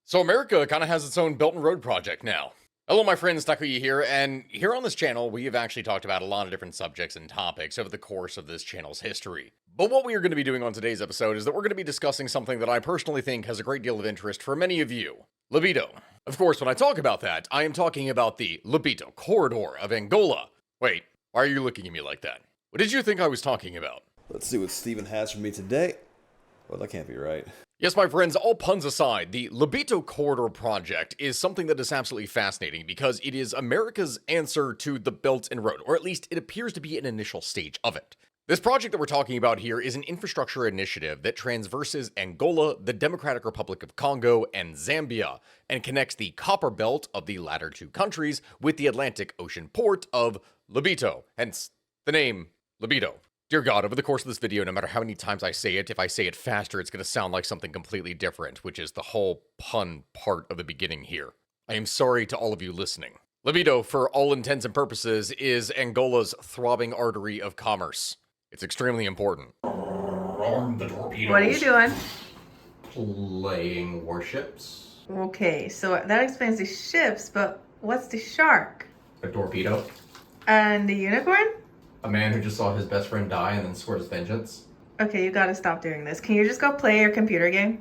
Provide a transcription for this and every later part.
So America kind of has its own Belt and Road project now. Hello, my friends, Takuya here, and here on this channel, we have actually talked about a lot of different subjects and topics over the course of this channel's history. But what we are going to be doing on today's episode is that we're going to be discussing something that I personally think has a great deal of interest for many of you. Lobito. Of course, when I talk about that, I am talking about the Lobito Corridor of Angola. Wait, why are you looking at me like that? What did you think I was talking about? Let's see what Steven has for me today. Well, that can't be right. Yes, my friends, all puns aside, the Lobito Corridor project is something that is absolutely fascinating because it is America's answer to the Belt and Road, or at least it appears to be an initial stage of it. This project that we're talking about here is an infrastructure initiative that transverses Angola, the Democratic Republic of Congo, and Zambia, and connects the copper belt of the latter two countries with the Atlantic Ocean port of Lobito, hence the name Lobito. Dear God, over the course of this video, no matter how many times I say it, if I say it faster, it's going to sound like something completely different, which is the whole pun part of the beginning here. I am sorry to all of you listening. Lobito, for all intents and purposes, is Angola's throbbing artery of commerce. It's extremely important. Arm the torpedoes. What are you doing? Playing warships. Okay, so that explains the ships, but what's the shark? A torpedo. And the unicorn? A man who just saw his best friend die and then swears vengeance. Okay, you gotta stop doing this. Can you just go play your computer game?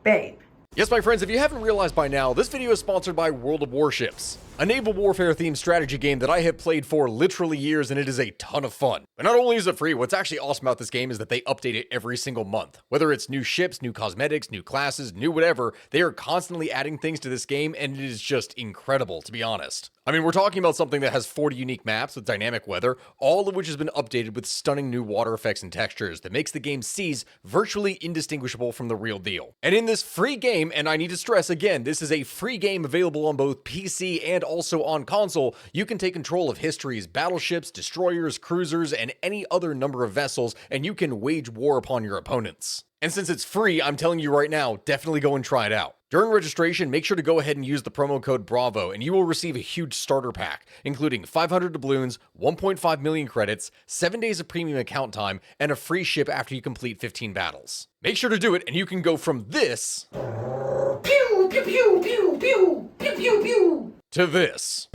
Babe. Yes, my friends, if you haven't realized by now, this video is sponsored by World of Warships, a naval warfare-themed strategy game that I have played for literally years, and it is a ton of fun. But not only is it free, what's actually awesome about this game is that they update it every single month. Whether it's new ships, new cosmetics, new classes, new whatever, they are constantly adding things to this game, and it is just incredible, to be honest. I mean, we're talking about something that has 40 unique maps with dynamic weather, all of which has been updated with stunning new water effects and textures that makes the game's seas virtually indistinguishable from the real deal. And in this free game, and I need to stress again, this is a free game available on both PC and also on console, you can take control of history's battleships, destroyers, cruisers, and any other number of vessels, and you can wage war upon your opponents. And since it's free, I'm telling you right now, definitely go and try it out. During registration, make sure to go ahead and use the promo code BRAVO, and you will receive a huge starter pack, including 500 doubloons, 1.5 million credits, 7 days of premium account time, and a free ship after you complete 15 battles. Make sure to do it, and you can go from this Pew, pew, pew, pew, pew, pew, pew, pew. to this.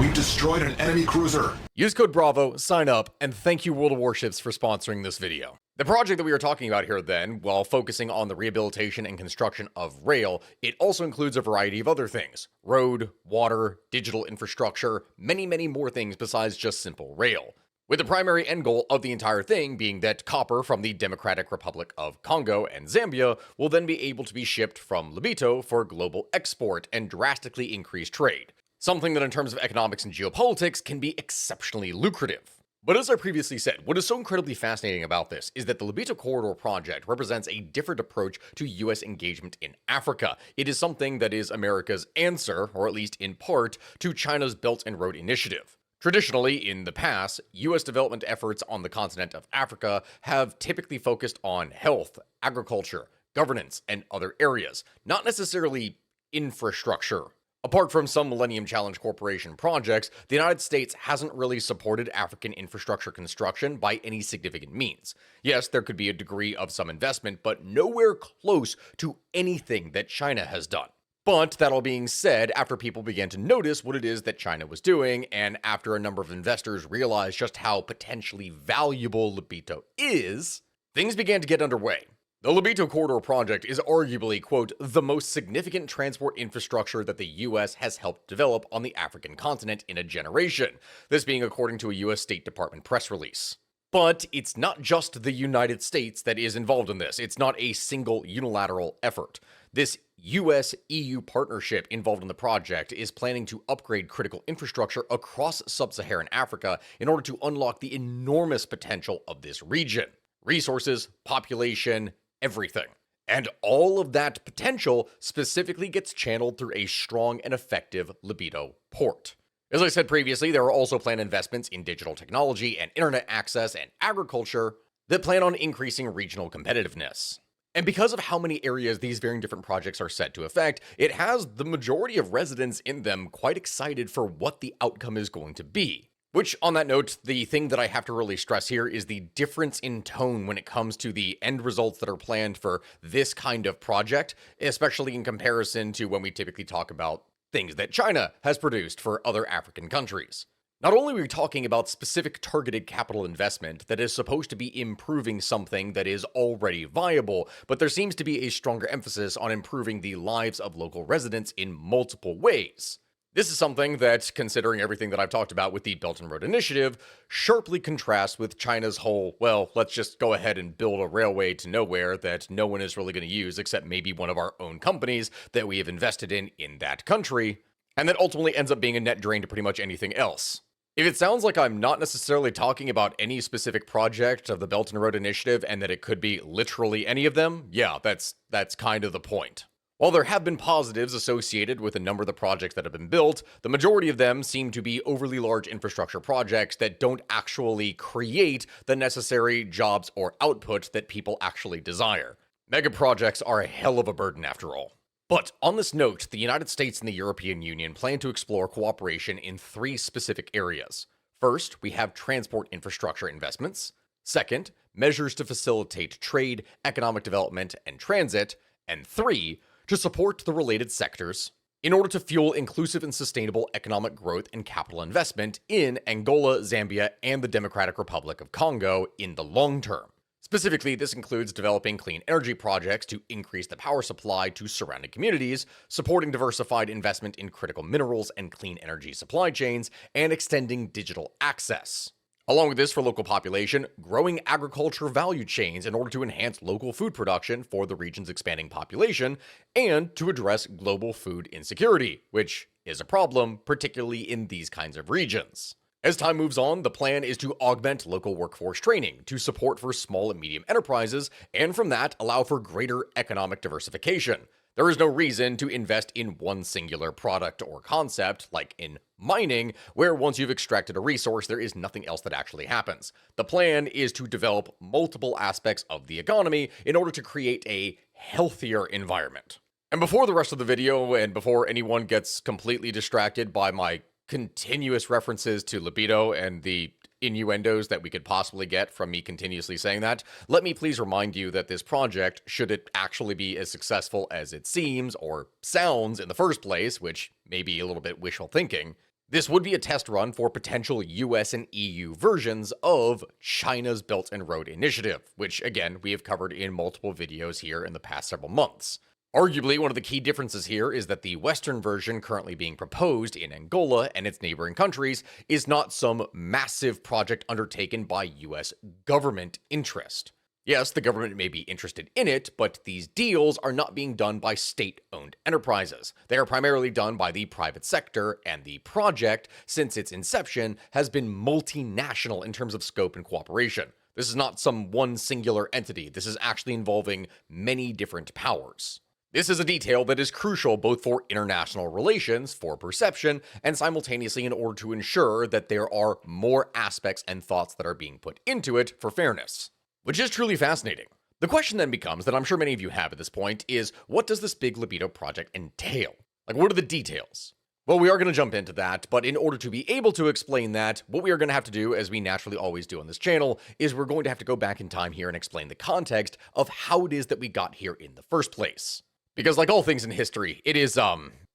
We've destroyed an enemy cruiser. Use code BRAVO, sign up, and thank you World of Warships for sponsoring this video. The project that we are talking about here then, while focusing on the rehabilitation and construction of rail, it also includes a variety of other things. Road, water, digital infrastructure, many more things besides just simple rail. With the primary end goal of the entire thing being that copper from the Democratic Republic of Congo and Zambia will then be able to be shipped from Lobito for global export and drastically increase trade. Something that in terms of economics and geopolitics can be exceptionally lucrative. But as I previously said, what is so incredibly fascinating about this is that the Lobito Corridor project represents a different approach to US engagement in Africa. It is something that is America's answer, or at least in part, to China's Belt and Road Initiative. Traditionally, in the past, US development efforts on the continent of Africa have typically focused on health, agriculture, governance, and other areas, not necessarily infrastructure. Apart from some Millennium Challenge Corporation projects, the United States hasn't really supported African infrastructure construction by any significant means. Yes, there could be a degree of some investment, but nowhere close to anything that China has done. But that all being said, after people began to notice what it is that China was doing, and after a number of investors realized just how potentially valuable Lobito is, things began to get underway. The Lobito Corridor project is arguably, quote, the most significant transport infrastructure that the US has helped develop on the African continent in a generation, this being according to a US State Department press release. But it's not just the United States that is involved in this. It's not a single unilateral effort. This US-EU partnership involved in the project is planning to upgrade critical infrastructure across sub-Saharan Africa in order to unlock the enormous potential of this region. Resources, population, everything. And all of that potential specifically gets channeled through a strong and effective Lobito port. As I said previously, there are also planned investments in digital technology and internet access and agriculture that plan on increasing regional competitiveness. And because of how many areas these varying different projects are set to affect, it has the majority of residents in them quite excited for what the outcome is going to be. Which, on that note, the thing that I have to really stress here is the difference in tone when it comes to the end results that are planned for this kind of project, especially in comparison to when we typically talk about things that China has produced for other African countries. Not only are we talking about specific targeted capital investment that is supposed to be improving something that is already viable, but there seems to be a stronger emphasis on improving the lives of local residents in multiple ways. This is something that, considering everything that I've talked about with the Belt and Road Initiative, sharply contrasts with China's whole, well, let's just go ahead and build a railway to nowhere that no one is really going to use except maybe one of our own companies that we have invested in that country, and that ultimately ends up being a net drain to pretty much anything else. If it sounds like I'm not necessarily talking about any specific project of the Belt and Road Initiative and that it could be literally any of them, yeah, that's kind of the point. While there have been positives associated with a number of the projects that have been built, the majority of them seem to be overly large infrastructure projects that don't actually create the necessary jobs or output that people actually desire. Mega projects are a hell of a burden after all. But on this note, the United States and the European Union plan to explore cooperation in 3 specific areas. First, we have transport infrastructure investments. Second, measures to facilitate trade, economic development, and transit. And 3, to support the related sectors in order to fuel inclusive and sustainable economic growth and capital investment in Angola, Zambia, and the Democratic Republic of Congo in the long term. Specifically, this includes developing clean energy projects to increase the power supply to surrounding communities, supporting diversified investment in critical minerals and clean energy supply chains, and extending digital access. Along with this, for local population, growing agriculture value chains in order to enhance local food production for the region's expanding population, and to address global food insecurity, which is a problem, particularly in these kinds of regions. As time moves on, the plan is to augment local workforce training to support for small and medium enterprises, and from that, allow for greater economic diversification. There is no reason to invest in one singular product or concept, like in mining, where once you've extracted a resource, there is nothing else that actually happens. The plan is to develop multiple aspects of the economy in order to create a healthier environment. And before the rest of the video, and before anyone gets completely distracted by my continuous references to libido and the innuendos that we could possibly get from me continuously saying that, let me please remind you that this project, should it actually be as successful as it seems or sounds in the first place, which may be a little bit wishful thinking, this would be a test run for potential US and EU versions of China's Belt and Road Initiative, which again, we have covered in multiple videos here in the past several months. Arguably, one of the key differences here is that the Western version currently being proposed in Angola and its neighboring countries is not some massive project undertaken by US government interest. Yes, the government may be interested in it, but these deals are not being done by state-owned enterprises. They are primarily done by the private sector, and the project, since its inception, has been multinational in terms of scope and cooperation. This is not some one singular entity. This is actually involving many different powers. This is a detail that is crucial both for international relations, for perception, and simultaneously in order to ensure that there are more aspects and thoughts that are being put into it for fairness. Which is truly fascinating. The question then becomes, that I'm sure many of you have at this point, is what does this big libido project entail? Like, what are the details? Well, we are going to jump into that, but in order to be able to explain that, what we are going to have to do, as we naturally always do on this channel, is we're going to have to go back in time here and explain the context of how it is that we got here in the first place. Because like all things in history, it is,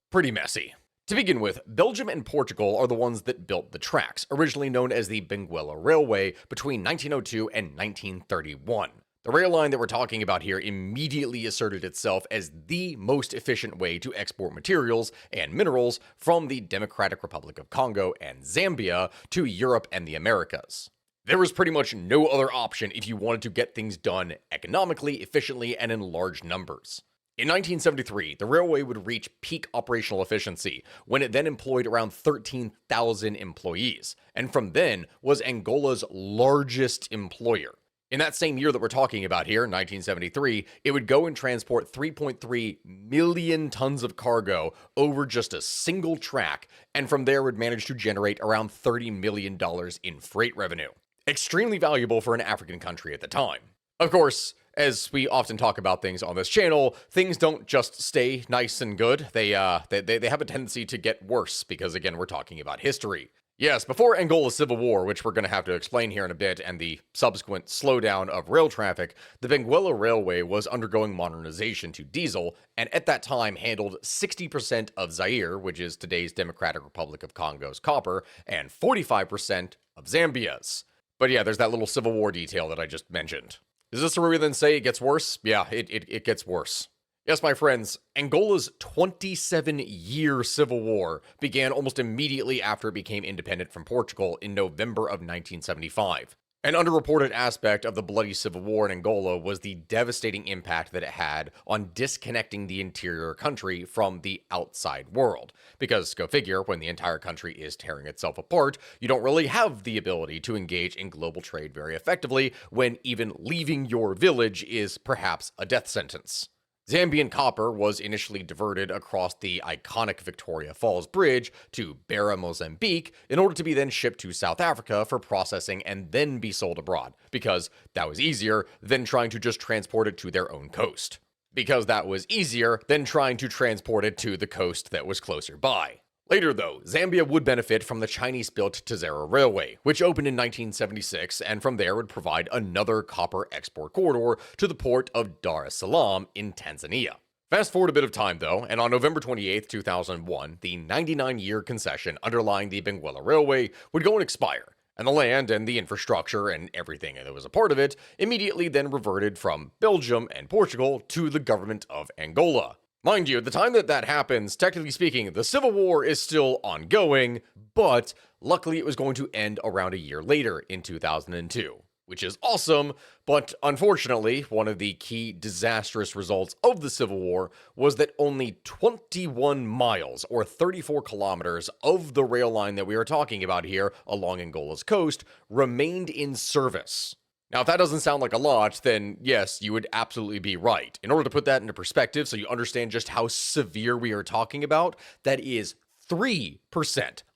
pretty messy. To begin with, Belgium and Portugal are the ones that built the tracks, originally known as the Benguela Railway, between 1902 and 1931. The rail line that we're talking about here immediately asserted itself as the most efficient way to export materials and minerals from the Democratic Republic of Congo and Zambia to Europe and the Americas. There was pretty much no other option if you wanted to get things done economically, efficiently, and in large numbers. In 1973, the railway would reach peak operational efficiency when it then employed around 13,000 employees, and from then was Angola's largest employer. In that same year that we're talking about here, 1973, it would go and transport 3.3 million tons of cargo over just a single track, and from there would manage to generate around $30 million in freight revenue. Extremely valuable for an African country at the time. Of course, as we often talk about things on this channel, things don't just stay nice and good. They have a tendency to get worse because, again, we're talking about history. Yes, before Angola's civil war, which we're going to have to explain here in a bit, and the subsequent slowdown of rail traffic, the Benguela Railway was undergoing modernization to diesel, and at that time handled 60% of Zaire, which is today's Democratic Republic of Congo's copper, and 45% of Zambia's. But yeah, there's that little civil war detail that I just mentioned. Is this where we then say it gets worse? Yeah, it gets worse. Yes, my friends, Angola's 27-year civil war began almost immediately after it became independent from Portugal in November of 1975. An underreported aspect of the bloody civil war in Angola was the devastating impact that it had on disconnecting the interior country from the outside world. Because, go figure, when the entire country is tearing itself apart, you don't really have the ability to engage in global trade very effectively when even leaving your village is perhaps a death sentence. Zambian copper was initially diverted across the iconic Victoria Falls Bridge to Beira, Mozambique, in order to be then shipped to South Africa for processing and then be sold abroad, because that was easier than trying to just transport it to their own coast. Because that was easier than trying to transport it to the coast that was closer by. Later, though, Zambia would benefit from the Chinese-built Tazara Railway, which opened in 1976, and from there would provide another copper export corridor to the port of Dar es Salaam in Tanzania. Fast forward a bit of time, though, and on November 28, 2001, the 99-year concession underlying the Benguela Railway would go and expire, and the land and the infrastructure and everything that was a part of it immediately then reverted from Belgium and Portugal to the government of Angola. Mind you, at the time that happens, technically speaking, the Civil War is still ongoing, but luckily it was going to end around a year later in 2002, which is awesome, but unfortunately, one of the key disastrous results of the Civil War was that only 21 miles, or 34 kilometers, of the rail line that we are talking about here along Angola's coast remained in service. Now, if that doesn't sound like a lot, then yes, you would absolutely be right. In order to put that into perspective so you understand just how severe we are talking about, that is 3%,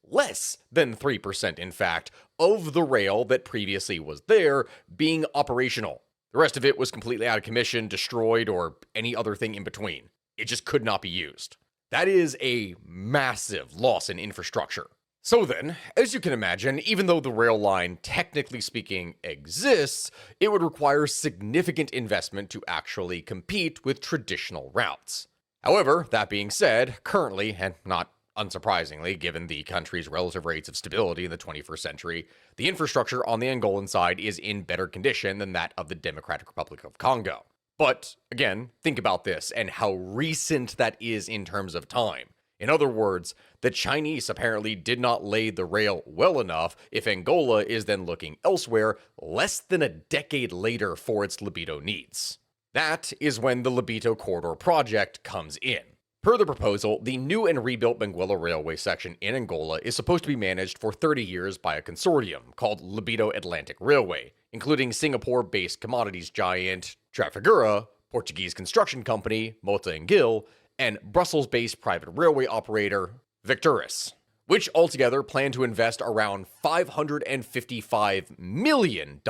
less than 3%, in fact, of the rail that previously was there being operational. The rest of it was completely out of commission, destroyed, or any other thing in between. It just could not be used. That is a massive loss in infrastructure. So then, as you can imagine, even though the rail line, technically speaking, exists, it would require significant investment to actually compete with traditional routes. However, that being said, currently, and not unsurprisingly, given the country's relative rates of stability in the 21st century, the infrastructure on the Angolan side is in better condition than that of the Democratic Republic of Congo. But, again, think about this and how recent that is in terms of time. In other words, the Chinese apparently did not lay the rail well enough if Angola is then looking elsewhere less than a decade later for its Lobito needs. That is when the Lobito Corridor project comes in. Per the proposal, the new and rebuilt Benguela Railway section in Angola is supposed to be managed for 30 years by a consortium called Lobito Atlantic Railway, including Singapore-based commodities giant Trafigura, Portuguese construction company Mota & Gil, and Brussels-based private railway operator Victuris, which altogether plan to invest around $555 million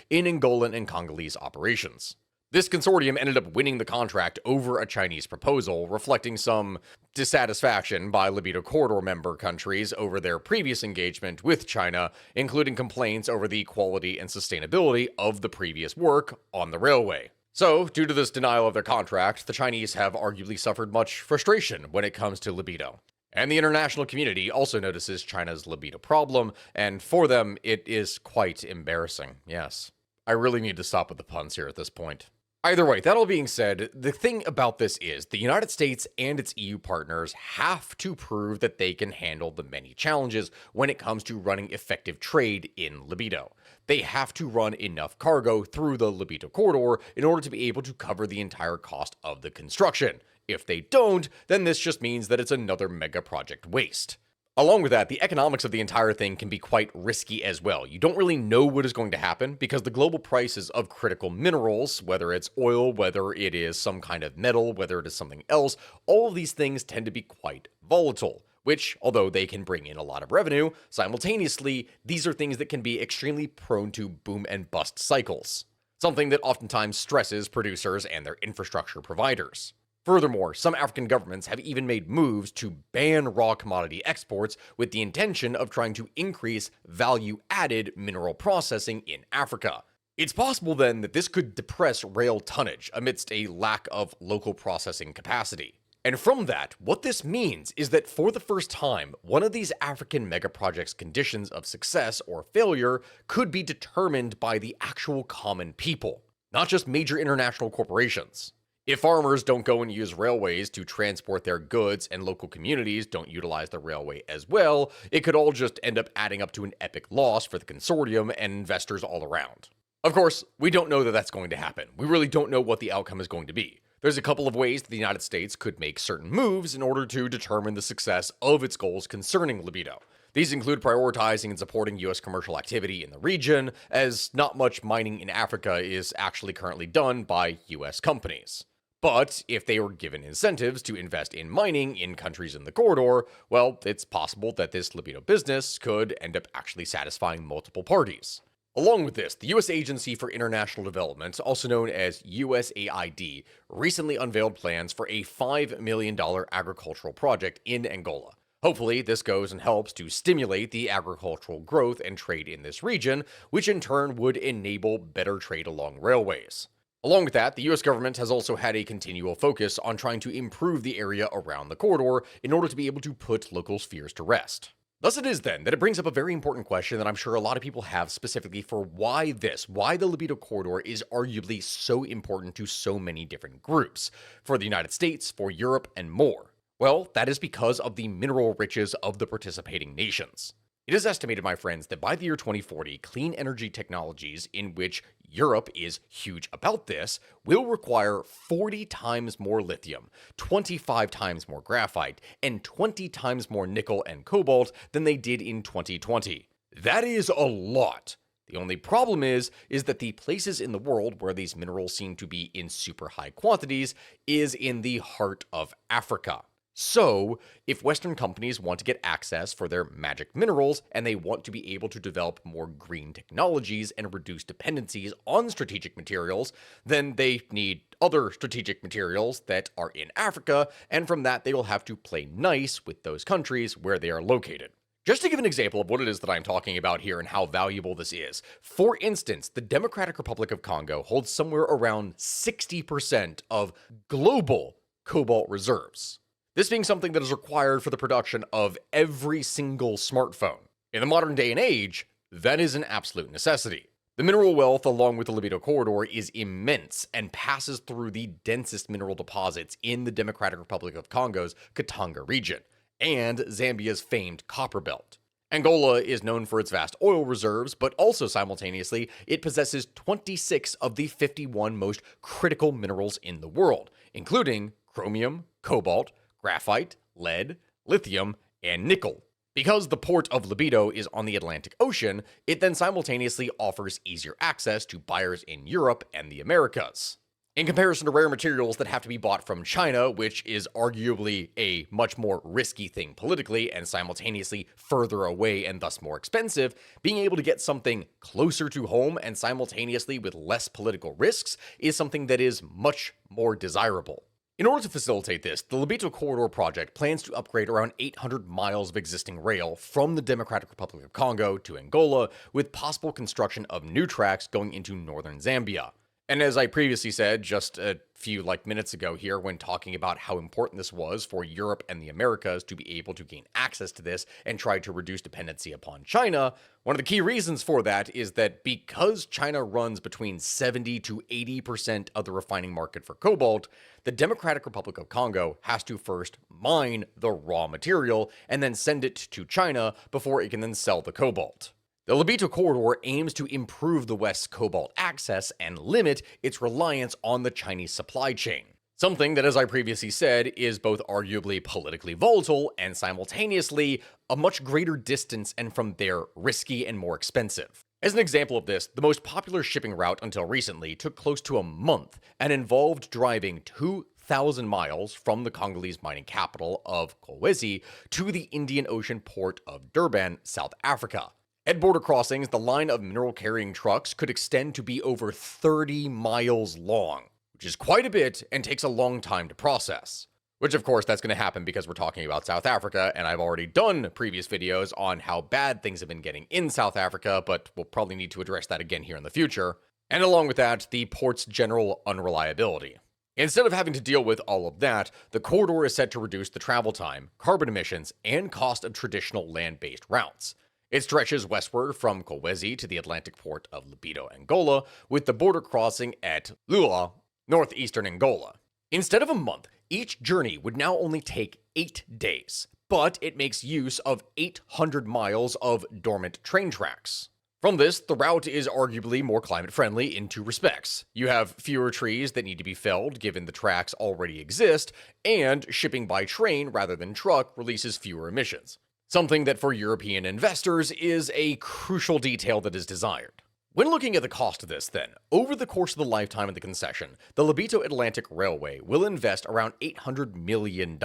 in Angolan and Congolese operations. This consortium ended up winning the contract over a Chinese proposal, reflecting some dissatisfaction by Lobito Corridor member countries over their previous engagement with China, including complaints over the quality and sustainability of the previous work on the railway. So, due to this denial of their contract, the Chinese have arguably suffered much frustration when it comes to Lobito. And the international community also notices China's Lobito problem, and for them, it is quite embarrassing, yes. I really need to stop with the puns here at this point. Either way, that all being said, the thing about this is the United States and its EU partners have to prove that they can handle the many challenges when it comes to running effective trade in Lobito. They have to run enough cargo through the Lobito Corridor in order to be able to cover the entire cost of the construction. If they don't, then this just means that it's another mega project waste. Along with that, the economics of the entire thing can be quite risky as well. You don't really know what is going to happen because the global prices of critical minerals, whether it's oil, whether it is some kind of metal, whether it is something else, all of these things tend to be quite volatile. Which, although they can bring in a lot of revenue, simultaneously, these are things that can be extremely prone to boom and bust cycles. Something that oftentimes stresses producers and their infrastructure providers. Furthermore, some African governments have even made moves to ban raw commodity exports with the intention of trying to increase value-added mineral processing in Africa. It's possible then that this could depress rail tonnage amidst a lack of local processing capacity. And from that, what this means is that for the first time, one of these African megaprojects' conditions of success or failure could be determined by the actual common people, not just major international corporations. If farmers don't go and use railways to transport their goods and local communities don't utilize the railway as well, it could all just end up adding up to an epic loss for the consortium and investors all around. Of course, we don't know that that's going to happen. We really don't know what the outcome is going to be. There's a couple of ways that the United States could make certain moves in order to determine the success of its goals concerning Lobito. These include prioritizing and supporting U.S. commercial activity in the region, as not much mining in Africa is actually currently done by U.S. companies. But if they were given incentives to invest in mining in countries in the corridor, well, it's possible that this Lobito business could end up actually satisfying multiple parties. Along with this, the U.S. Agency for International Development, also known as USAID, recently unveiled plans for a $5 million agricultural project in Angola. Hopefully, this goes and helps to stimulate the agricultural growth and trade in this region, which in turn would enable better trade along railways. Along with that, the US government has also had a continual focus on trying to improve the area around the corridor in order to be able to put local fears to rest. Thus it is then that it brings up a very important question that I'm sure a lot of people have specifically for why the Lobito Corridor is arguably so important to so many different groups, for the United States, for Europe, and more. Well, that is because of the mineral riches of the participating nations. It is estimated, my friends, that by the year 2040, clean energy technologies, in which Europe is huge about this, will require 40 times more lithium, 25 times more graphite, and 20 times more nickel and cobalt than they did in 2020. That is a lot. The only problem is that the places in the world where these minerals seem to be in super high quantities is in the heart of Africa. So, if Western companies want to get access for their magic minerals and they want to be able to develop more green technologies and reduce dependencies on strategic materials, then they need other strategic materials that are in Africa, and from that they will have to play nice with those countries where they are located. Just to give an example of what it is that I'm talking about here and how valuable this is, for instance, the Democratic Republic of Congo holds somewhere around 60% of global cobalt reserves. This being something that is required for the production of every single smartphone. In the modern day and age, that is an absolute necessity. The mineral wealth along with the Lobito Corridor is immense and passes through the densest mineral deposits in the Democratic Republic of Congo's Katanga region, and Zambia's famed copper belt. Angola is known for its vast oil reserves, but also simultaneously, it possesses 26 of the 51 most critical minerals in the world, including chromium, cobalt, graphite, lead, lithium, and nickel. Because the port of Lobito is on the Atlantic Ocean, it then simultaneously offers easier access to buyers in Europe and the Americas. In comparison to rare materials that have to be bought from China, which is arguably a much more risky thing politically and simultaneously further away and thus more expensive, being able to get something closer to home and simultaneously with less political risks is something that is much more desirable. In order to facilitate this, the Lobito Corridor project plans to upgrade around 800 miles of existing rail from the Democratic Republic of Congo to Angola, with possible construction of new tracks going into northern Zambia. And as I previously said just a few minutes ago here when talking about how important this was for Europe and the Americas to be able to gain access to this and try to reduce dependency upon China, one of the key reasons for that is that because China runs between 70 to 80% of the refining market for cobalt, the Democratic Republic of Congo has to first mine the raw material and then send it to China before it can then sell the cobalt. The Lobito Corridor aims to improve the West's cobalt access and limit its reliance on the Chinese supply chain. Something that, as I previously said, is both arguably politically volatile and simultaneously a much greater distance and from there risky and more expensive. As an example of this, the most popular shipping route until recently took close to a month and involved driving 2,000 miles from the Congolese mining capital of Kolwezi to the Indian Ocean port of Durban, South Africa. At border crossings, the line of mineral-carrying trucks could extend to be over 30 miles long. which is quite a bit and takes a long time to process. Which, of course, that's going to happen because we're talking about South Africa, and I've already done previous videos on how bad things have been getting in South Africa, but we'll probably need to address that again here in the future. And along with that, the port's general unreliability. Instead of having to deal with all of that, the corridor is set to reduce the travel time, carbon emissions, and cost of traditional land-based routes. It stretches westward from Kolwezi to the Atlantic port of Lobito, Angola, with the border crossing at Lua, northeastern Angola. Instead of a month, each journey would now only take 8 days, but it makes use of 800 miles of dormant train tracks. From this, the route is arguably more climate-friendly in 2 respects. You have fewer trees that need to be felled given the tracks already exist, and shipping by train rather than truck releases fewer emissions. Something that for European investors is a crucial detail that is desired. When looking at the cost of this, then, over the course of the lifetime of the concession, the Lobito Atlantic Railway will invest around $800 million,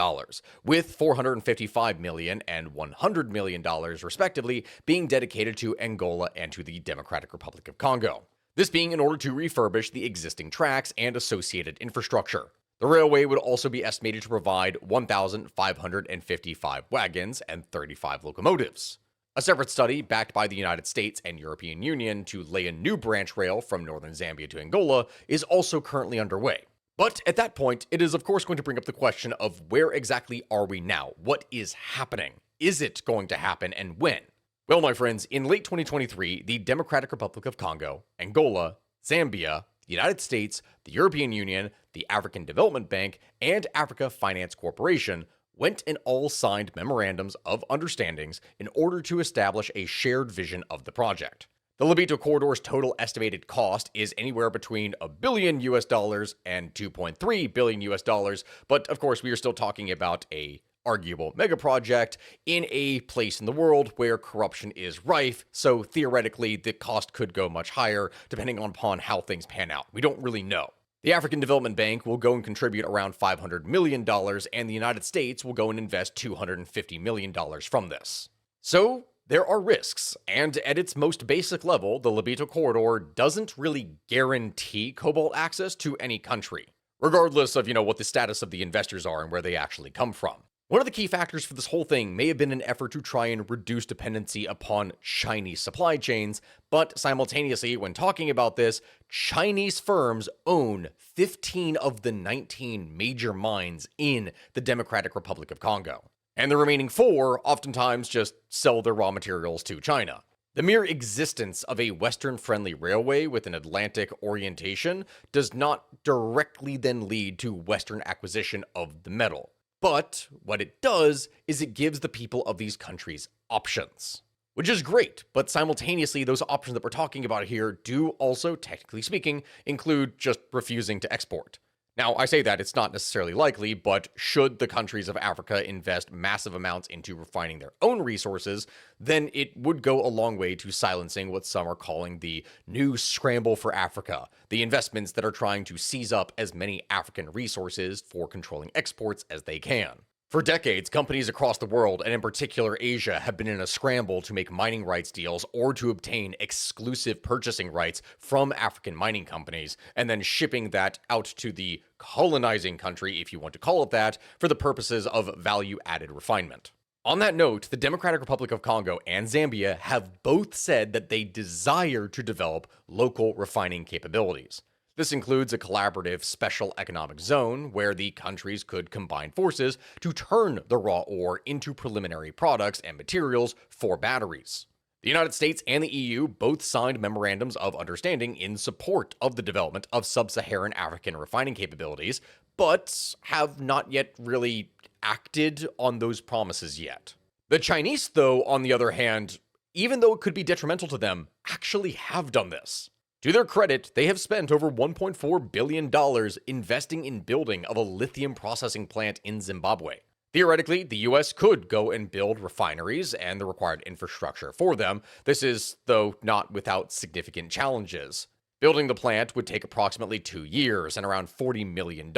with $455 million and $100 million, respectively, being dedicated to Angola and to the Democratic Republic of Congo. This being in order to refurbish the existing tracks and associated infrastructure. The railway would also be estimated to provide 1,555 wagons and 35 locomotives. A separate study, backed by the United States and European Union to lay a new branch rail from northern Zambia to Angola, is also currently underway. But at that point, it is of course going to bring up the question of where exactly are we now? What is happening? Is it going to happen, and when? Well, my friends, in late 2023, the Democratic Republic of Congo, Angola, Zambia, the United States, the European Union, the African Development Bank, and Africa Finance Corporation went and all signed memorandums of understandings in order to establish a shared vision of the project. The Lobito Corridor's total estimated cost is anywhere between $1 billion and $2.3 billion, but of course we are still talking about a arguable mega project in a place in the world where corruption is rife, so theoretically the cost could go much higher depending upon how things pan out. We don't really know. The African Development Bank will go and contribute around $500 million, and the United States will go and invest $250 million from this. So, there are risks, and at its most basic level, the Lobito Corridor doesn't really guarantee cobalt access to any country, regardless of, what the status of the investors are and where they actually come from. One of the key factors for this whole thing may have been an effort to try and reduce dependency upon Chinese supply chains, but simultaneously, when talking about this, Chinese firms own 15 of the 19 major mines in the Democratic Republic of Congo. And the remaining 4 oftentimes just sell their raw materials to China. The mere existence of a Western-friendly railway with an Atlantic orientation does not directly then lead to Western acquisition of the metal. But what it does is it gives the people of these countries options, which is great, but simultaneously those options that we're talking about here do also, technically speaking, include just refusing to export. Now, I say that it's not necessarily likely, but should the countries of Africa invest massive amounts into refining their own resources, then it would go a long way to silencing what some are calling the new scramble for Africa, the investments that are trying to seize up as many African resources for controlling exports as they can. For decades, companies across the world, and in particular Asia, have been in a scramble to make mining rights deals or to obtain exclusive purchasing rights from African mining companies, and then shipping that out to the colonizing country, if you want to call it that, for the purposes of value-added refinement. On that note, the Democratic Republic of Congo and Zambia have both said that they desire to develop local refining capabilities. This includes a collaborative special economic zone where the countries could combine forces to turn the raw ore into preliminary products and materials for batteries. The United States and the EU both signed memorandums of understanding in support of the development of sub-Saharan African refining capabilities, but have not yet really acted on those promises yet. The Chinese, though, on the other hand, even though it could be detrimental to them, actually have done this. To their credit, they have spent over $1.4 billion investing in building of a lithium processing plant in Zimbabwe. Theoretically, the US could go and build refineries and the required infrastructure for them. This is, though, not without significant challenges. Building the plant would take approximately 2 years and around $40 million,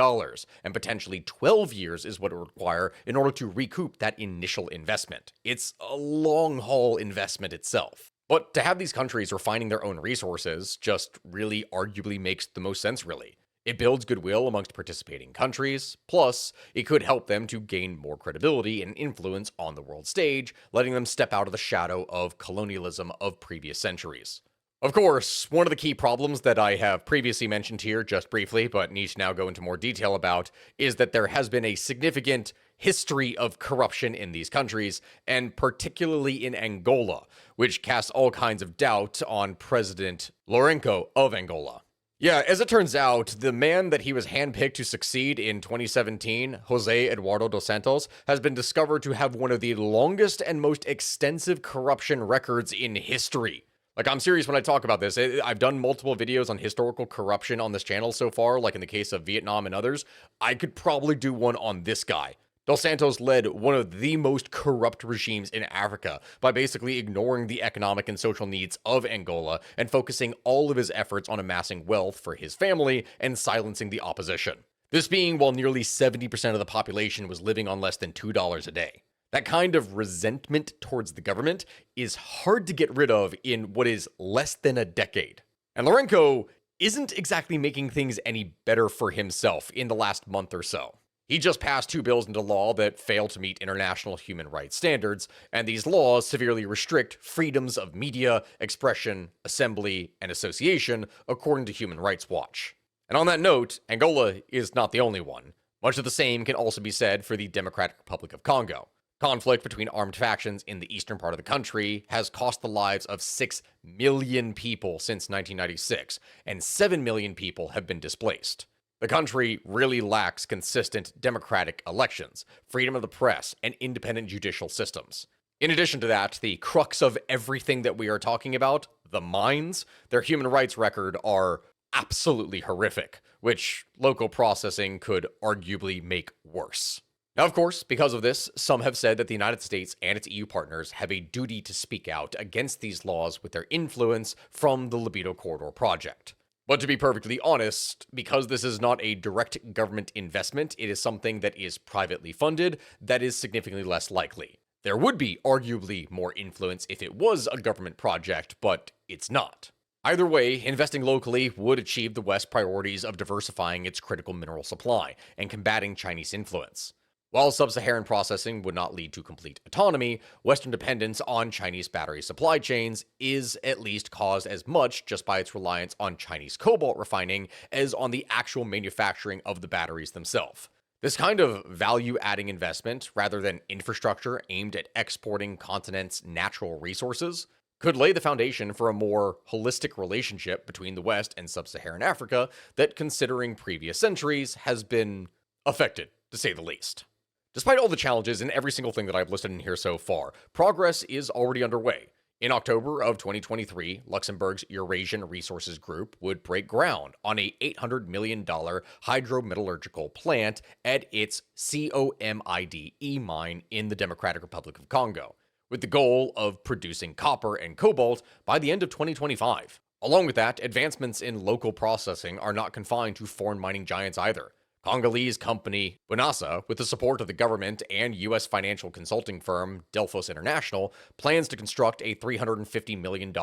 and potentially 12 years is what it would require in order to recoup that initial investment. It's a long-haul investment itself. But to have these countries refining their own resources just really arguably makes the most sense, really. It builds goodwill amongst participating countries, plus, it could help them to gain more credibility and influence on the world stage, letting them step out of the shadow of colonialism of previous centuries. Of course, one of the key problems that I have previously mentioned here just briefly, but need to now go into more detail about, is that there has been a significant history of corruption in these countries, and particularly in Angola, which casts all kinds of doubt on President Lourenço of Angola. Yeah, as it turns out, the man that he was handpicked to succeed in 2017, Jose Eduardo dos Santos, has been discovered to have one of the longest and most extensive corruption records in history. Like, I'm serious when I talk about this. I've done multiple videos on historical corruption on this channel so far, like in the case of Vietnam and others. I could probably do one on this guy. Dos Santos led one of the most corrupt regimes in Africa by basically ignoring the economic and social needs of Angola and focusing all of his efforts on amassing wealth for his family and silencing the opposition. This being while nearly 70% of the population was living on less than $2 a day. That kind of resentment towards the government is hard to get rid of in what is less than a decade. And Lourenço isn't exactly making things any better for himself in the last month or so. He just passed 2 bills into law that fail to meet international human rights standards, and these laws severely restrict freedoms of media, expression, assembly, and association, according to Human Rights Watch. And on that note, Angola is not the only one. Much of the same can also be said for the Democratic Republic of Congo. Conflict between armed factions in the eastern part of the country has cost the lives of 6 million people since 1996, and 7 million people have been displaced. The country really lacks consistent democratic elections, freedom of the press, and independent judicial systems. In addition to that, the crux of everything that we are talking about, the mines, their human rights record are absolutely horrific, which local processing could arguably make worse. Now, of course, because of this, some have said that the United States and its EU partners have a duty to speak out against these laws with their influence from the Lobito Corridor project. But to be perfectly honest, because this is not a direct government investment, it is something that is privately funded, that is significantly less likely. There would be arguably more influence if it was a government project, but it's not. Either way, investing locally would achieve the West's priorities of diversifying its critical mineral supply and combating Chinese influence. While sub-Saharan processing would not lead to complete autonomy, Western dependence on Chinese battery supply chains is at least caused as much just by its reliance on Chinese cobalt refining as on the actual manufacturing of the batteries themselves. This kind of value-adding investment, rather than infrastructure aimed at exporting continents' natural resources, could lay the foundation for a more holistic relationship between the West and sub-Saharan Africa that, considering previous centuries, has been affected, to say the least. Despite all the challenges in every single thing that I've listed in here so far, progress is already underway. In October of 2023, Luxembourg's Eurasian Resources Group would break ground on a $800 million hydrometallurgical plant at its COMIDE mine in the Democratic Republic of Congo, with the goal of producing copper and cobalt by the end of 2025. Along with that, advancements in local processing are not confined to foreign mining giants either. Congolese company Bonassa, with the support of the government and U.S. financial consulting firm Delphos International, plans to construct a $350 million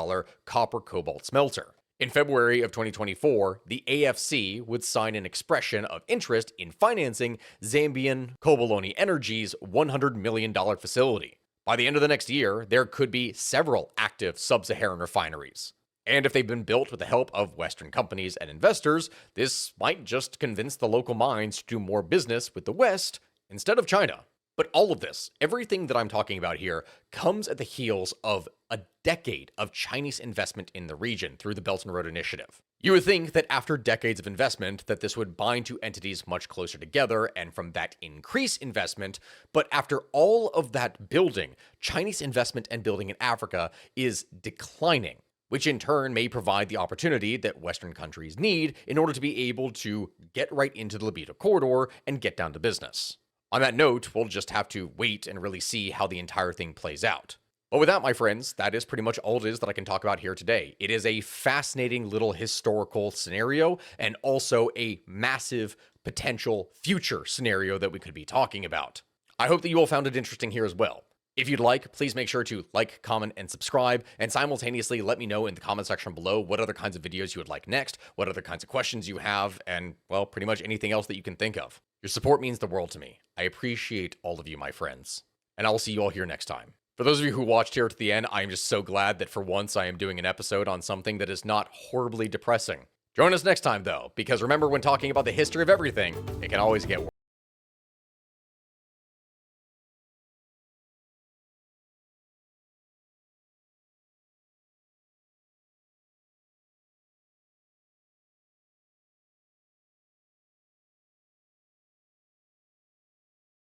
copper-cobalt smelter. In February of 2024, the AFC would sign an expression of interest in financing Zambian Koboloni Energy's $100 million facility. By the end of the next year, there could be several active sub-Saharan refineries. And if they've been built with the help of Western companies and investors, this might just convince the local mines to do more business with the West instead of China. But all of this, everything that I'm talking about here, comes at the heels of a decade of Chinese investment in the region through the Belt and Road Initiative. You would think that after decades of investment that this would bind two entities much closer together and from that increase investment, but after all of that building, Chinese investment and building in Africa is declining, which in turn may provide the opportunity that Western countries need in order to be able to get right into the Lobito Corridor and get down to business. On that note, we'll just have to wait and really see how the entire thing plays out. But with that, my friends, that is pretty much all it is that I can talk about here today. It is a fascinating little historical scenario and also a massive potential future scenario that we could be talking about. I hope that you all found it interesting here as well. If you'd like, please make sure to like, comment, and subscribe, and simultaneously let me know in the comment section below what other kinds of videos you would like next, what other kinds of questions you have, and, well, pretty much anything else that you can think of. Your support means the world to me. I appreciate all of you, my friends. And I will see you all here next time. For those of you who watched here to the end, I am just so glad that for once I am doing an episode on something that is not horribly depressing. Join us next time, though, because remember, when talking about the history of everything, it can always get worse.